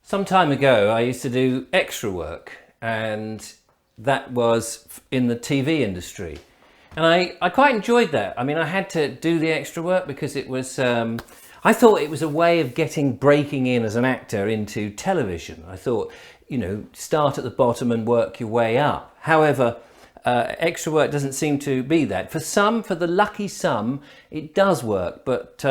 Some time ago, I used to do extra work, and that was in the TV industry. And I quite enjoyed that. I mean, I had to do the extra work because it was, I thought it was a way of breaking in as an actor into television. I thought, you know, start at the bottom and work your way up. However, extra work doesn't seem to be that. For some, for the lucky some, it does work, but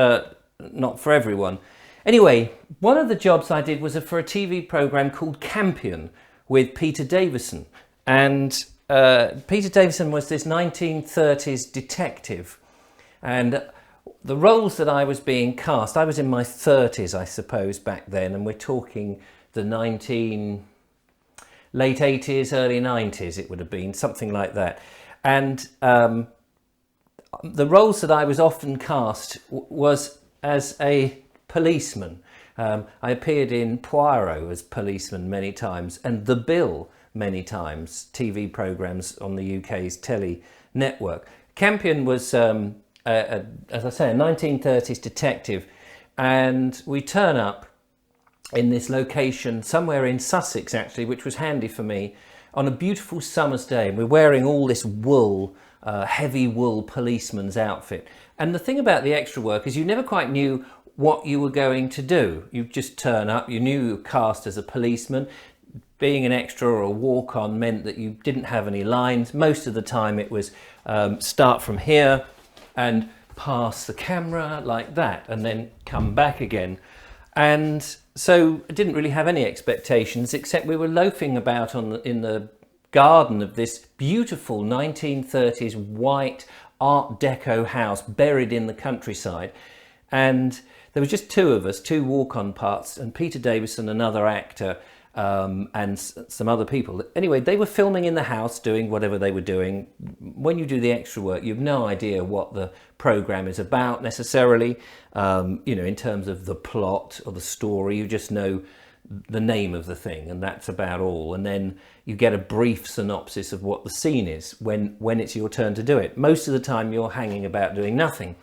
not for everyone. Anyway, one of the jobs I did was for a TV program called Campion with Peter Davidson. And Peter Davidson was this 1930s detective. And the roles that I was being cast, I was in my 30s, I suppose, back then. And we're talking the late 80s, early 90s, it would have been, something like that. And the roles that I was often cast was as a policeman. I appeared in Poirot as policeman many times, and The Bill many times, TV programmes on the UK's telly network. Campion was, as I say, a 1930s detective, and we turn up in this location somewhere in Sussex, actually, which was handy for me, on a beautiful summer's day. And we're wearing all this wool, heavy wool policeman's outfit. And the thing about the extra work is you never quite knew what you were going to do. You just turn up, you knew you were cast as a policeman. Being an extra or a walk-on meant that you didn't have any lines. Most of the time it was start from here and pass the camera like that and then come back again. And so I didn't really have any expectations, except we were loafing about in the garden of this beautiful 1930s white Art Deco house buried in the countryside. And there was just two of us, two walk-on parts, and Peter Davidson, another actor, and some other people. Anyway, they were filming in the house, doing whatever they were doing. When you do the extra work, you have no idea what the program is about necessarily, you know, in terms of the plot or the story. You just know the name of the thing, and that's about all. And then you get a brief synopsis of what the scene is when it's your turn to do it. Most of the time you're hanging about doing nothing.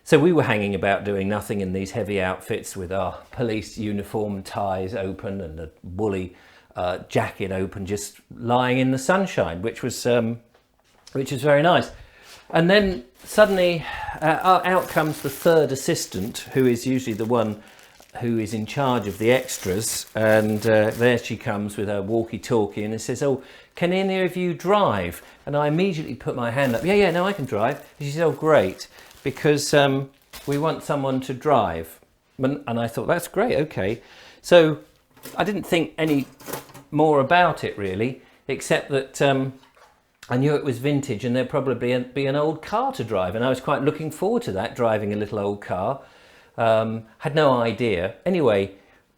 So we were hanging about doing nothing in these heavy outfits with our police uniform ties open and a woolly jacket open, just lying in the sunshine, which was very nice. And then suddenly out comes the third assistant, who is usually the one who is in charge of the extras. And there she comes with her walkie-talkie and it says, "Oh, can any of you drive?" And I immediately put my hand up. Yeah, no, I can drive. And she said, "Oh, great. Because we want someone to drive." And I thought, that's great, okay. So I didn't think any more about it really, except that I knew it was vintage and there'd probably be an old car to drive. And I was quite looking forward to that, driving a little old car. Had no idea. Anyway,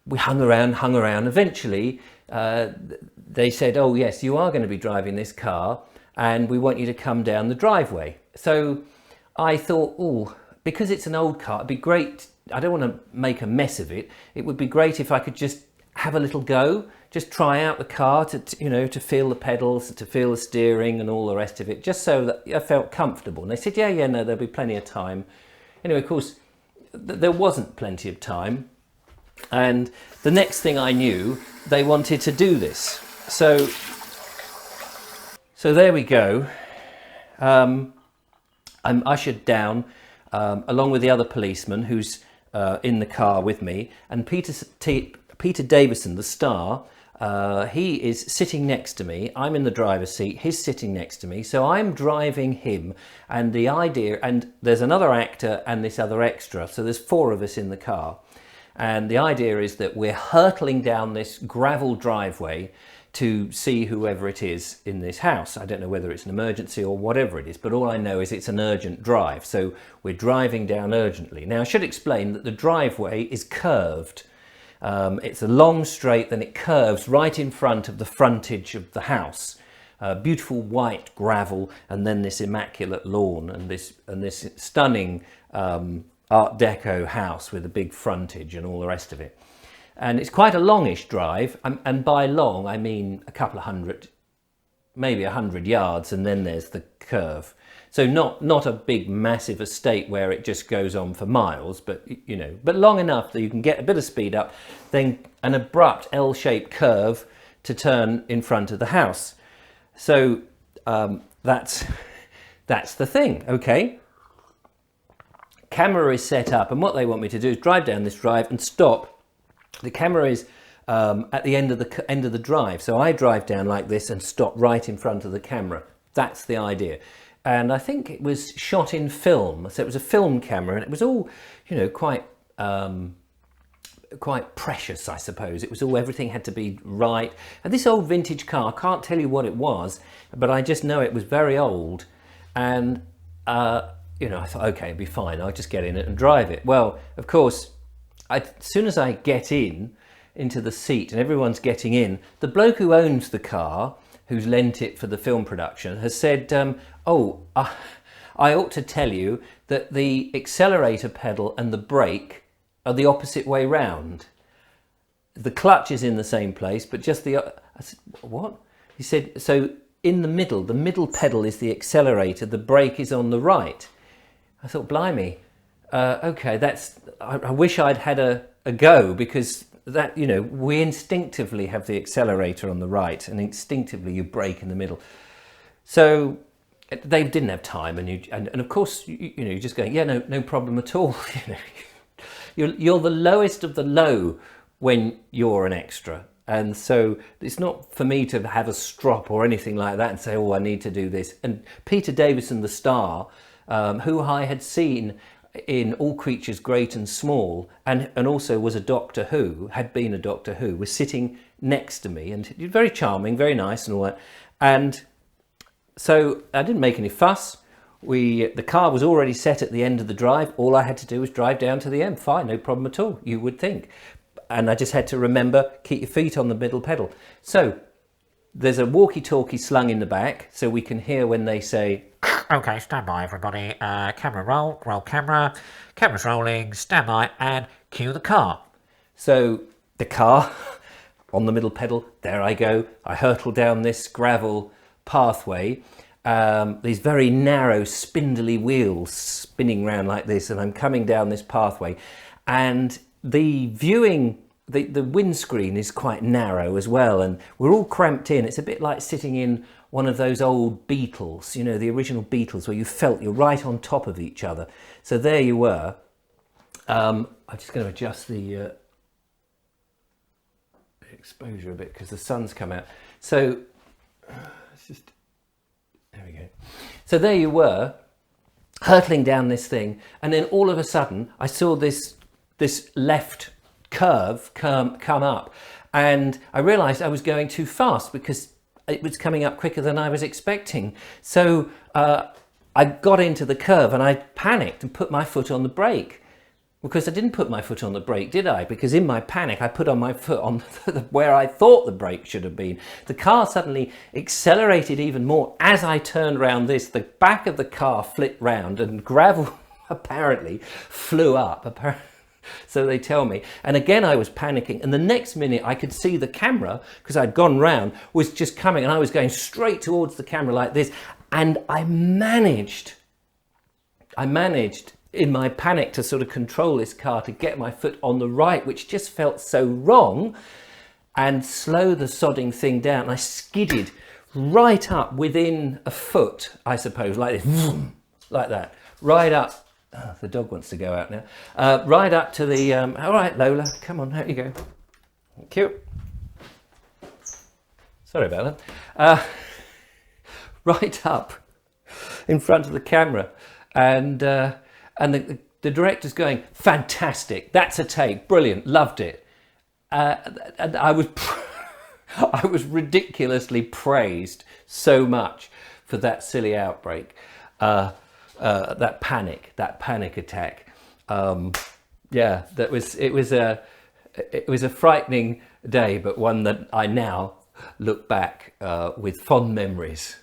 we hung around. Eventually, they said, "Oh yes, you are going to be driving this car and we want you to come down the driveway." So I thought, oh, because it's an old car, it'd be great. I don't want to make a mess of it. It would be great if I could just have a little go, just try out the car to feel the pedals, to feel the steering and all the rest of it, just so that I felt comfortable. And they said, yeah, no, there'll be plenty of time. Anyway, of course, there wasn't plenty of time. And the next thing I knew, they wanted to do this. So there we go. I'm ushered down along with the other policeman who's in the car with me, and Peter Davidson, the star, he is sitting next to me. I'm in the driver's seat, he's sitting next to me, so I'm driving him. And the idea, and there's another actor and this other extra, so there's four of us in the car. And the idea is that we're hurtling down this gravel driveway to see whoever it is in this house. I don't know whether it's an emergency or whatever it is, but all I know is it's an urgent drive. So we're driving down urgently. Now I should explain that the driveway is curved. It's a long straight, then it curves right in front of the frontage of the house. Beautiful white gravel, and then this immaculate lawn and this stunning Art Deco house with a big frontage and all the rest of it. And it's quite a longish drive, and by long I mean a couple of hundred maybe 100 yards, and then there's the curve. So not a big massive estate where it just goes on for miles, but but long enough that you can get a bit of speed up, then an abrupt L-shaped curve to turn in front of the house. So that's the thing. Okay, camera is set up, and what they want me to do is drive down this drive and stop. The camera is at the end of the drive, so I drive down like this and stop right in front of the camera. That's the idea. And I think it was shot in film, so it was a film camera, and it was all, quite precious, I suppose. It was all, everything had to be right. And this old vintage car, I can't tell you what it was, but I just know it was very old. And I thought, okay, it'd be fine. I'll just get in it and drive it. Well, of course, as soon as I get into the seat and everyone's getting in, the bloke who owns the car, who's lent it for the film production, has said, I ought to tell you that the accelerator pedal and the brake are the opposite way round. The clutch is in the same place, but just I said, what? He said, so in the middle pedal is the accelerator, the brake is on the right. I thought, blimey, okay, I wish I'd had a go, because that, we instinctively have the accelerator on the right, and instinctively you brake in the middle. So they didn't have time, and of course, you're just going, yeah, no problem at all. You're the lowest of the low when you're an extra, and so it's not for me to have a strop or anything like that and say, oh, I need to do this. And Peter Davidson, the star, who I had seen in All Creatures Great and Small, and also was a Doctor Who, had been a Doctor Who, was sitting next to me, and very charming, very nice and all that. And so I didn't make any fuss. The car was already set at the end of the drive. All I had to do was drive down to the end. Fine, no problem at all, you would think. And I just had to remember, keep your feet on the middle pedal. So there's a walkie-talkie slung in the back, so we can hear when they say, okay, stand by everybody, camera roll camera, camera's rolling, stand by, and cue the car. So the car on the middle pedal, there I go. I hurtle down this gravel pathway, these very narrow spindly wheels spinning round like this, and I'm coming down this pathway, and the viewing, the windscreen is quite narrow as well, and we're all cramped in. It's a bit like sitting in one of those old Beetles, the original Beetles, where you felt you're right on top of each other. So there you were. I'm just going to adjust the exposure a bit because the sun's come out. So there we go. So there you were, hurtling down this thing, and then all of a sudden I saw this left curve come up, and I realized I was going too fast because it was coming up quicker than I was expecting. So I got into the curve and I panicked and put my foot on the brake. Because I didn't put my foot on the brake, did I? Because in my panic, I put on my foot on where I thought the brake should have been. The car suddenly accelerated even more. As I turned around this, the back of the car flipped round and gravel apparently flew up. So they tell me. And again, I was panicking. And the next minute I could see the camera, because I'd gone round, was just coming. And I was going straight towards the camera like this. And I managed in my panic to sort of control this car to get my foot on the right, which just felt so wrong, and slow the sodding thing down. And I skidded right up within a foot, I suppose, like this, like that, right up. Oh, the dog wants to go out now. Right up to the, all right, Lola, come on, out you go. Thank you. Sorry about that. Right up in front of the camera. And the director's going, fantastic, that's a take, brilliant, loved it. And I was ridiculously praised so much for that silly outbreak, that panic attack. Yeah, it was a frightening day, but one that I now look back with fond memories.